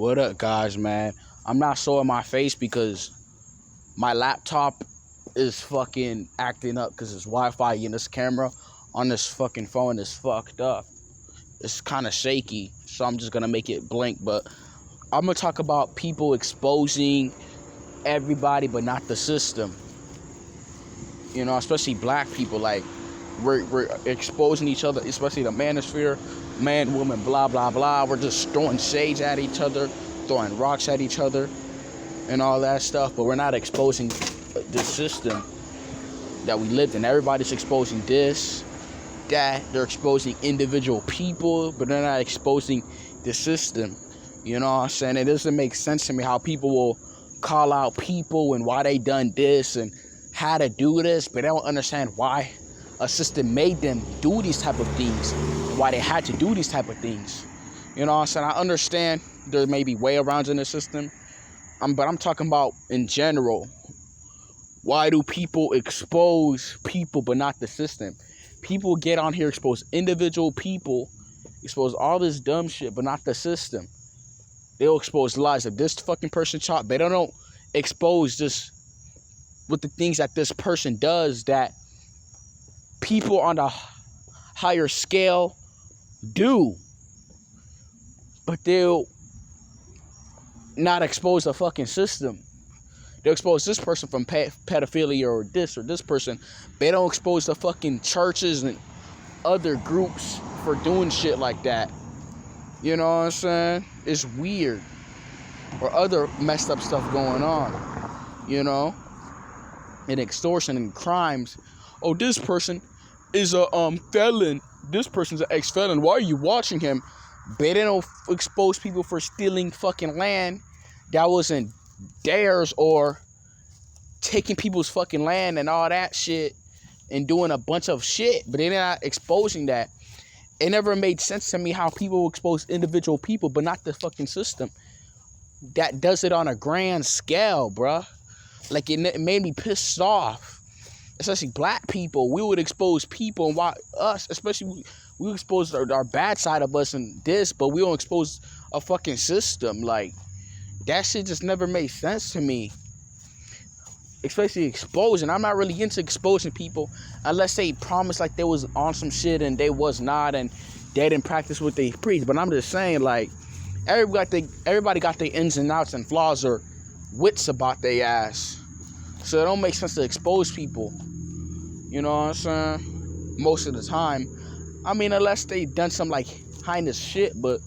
What up, guys, man? I'm not showing my face because my laptop is fucking acting up because it's Wi-Fi and this camera on this fucking phone is fucked up. It's kind of shaky, so I'm just gonna make it blink. But I'm gonna talk about people exposing everybody, but not the system. You know, especially black people. Like we're exposing each other, especially the manosphere, man, woman, blah blah blah. We're just throwing shades at each other, throwing rocks at each other, and all that stuff. But we're not exposing the system that we lived in. Everybody's exposing this, that. They're exposing individual people, but they're not exposing the system. You know what I'm saying? It doesn't make sense to me how people will call out people and why they done this and how to do this, but they don't understand why a system made them do these type of things and why they had to do these type of things. You know what I'm saying? I understand there may be way arounds in the system, but I'm talking about in general. Why do people expose people but not the system? People get on here, expose individual people, expose all this dumb shit, but not the system. They'll expose lies of this fucking person chopped. They don't expose just with the things that this person does that people on the higher scale do. But they'll not expose the fucking system. They'll expose this person from pedophilia or this person. They don't expose the fucking churches and other groups for doing shit like that. You know what I'm saying? It's weird. Or other messed up stuff going on. You know? And extortion and crimes. Oh, this person is a felon. This person's an ex-felon. Why are you watching him? They don't expose people for stealing fucking land that wasn't theirs, or taking people's fucking land and all that shit and doing a bunch of shit, but they're not exposing that. It never made sense to me how people expose individual people but not the fucking system that does it on a grand scale, bruh. Like, it made me pissed off. Especially black people. We would expose people, and why us, especially we expose our bad side of us and this, but we don't expose a fucking system. Like, that shit just never made sense to me. Especially exposing. I'm not really into exposing people unless they promise like they was on some shit and they was not, and they didn't practice what they preach. But I'm just saying, like, everybody got their ins and outs and flaws or wits about their ass. So it don't make sense to expose people. You know what I'm saying? Most of the time. I mean, unless they done some like heinous shit, but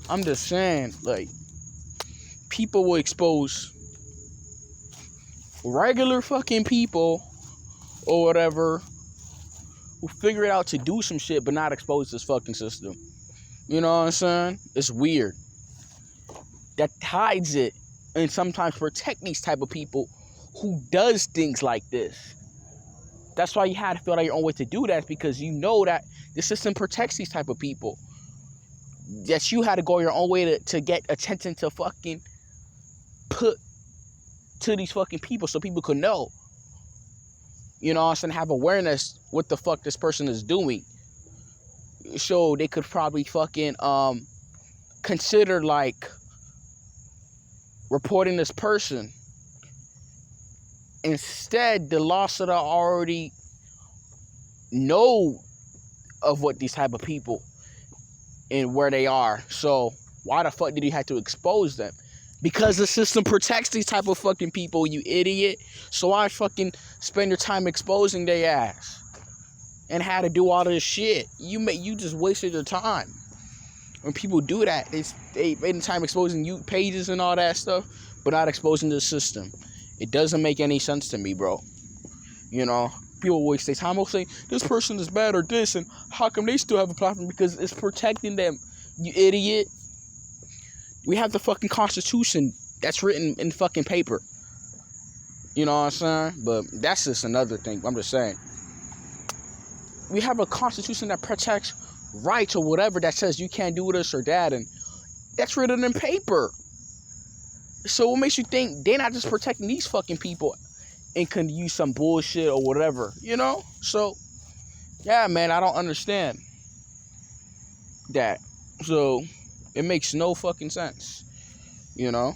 I'm just saying, like, people will expose regular fucking people or whatever who figure it out to do some shit but not expose this fucking system. You know what I'm saying? It's weird. That hides it and sometimes protect these type of people who does things like this. That's why you had to feel out your own way to do that, because you know that the system protects these type of people. That you had to go your own way to get attention to fucking put to these fucking people so people could know. You know what I'm saying? Have awareness what the fuck this person is doing. So they could probably fucking consider like reporting this person. Instead, the law should have already know of what these type of people and where they are. So why the fuck did he have to expose them? Because the system protects these type of fucking people, you idiot. So why fucking spend your time exposing their ass and how to do all this shit? You just wasted your time. When people do that, they spend time exposing you pages and all that stuff, but not exposing the system. It doesn't make any sense to me, bro. You know, people waste their time. Will say this person is bad or this, and how come they still have a platform? Because it's protecting them, you idiot. We have the fucking Constitution that's written in fucking paper. You know what I'm saying? But that's just another thing. I'm just saying. We have a Constitution that protects rights or whatever, that says you can't do this or that, and that's written in paper. So what makes you think they're not just protecting these fucking people and can use some bullshit or whatever, you know? So, yeah, man, I don't understand that. So, it makes no fucking sense. you know?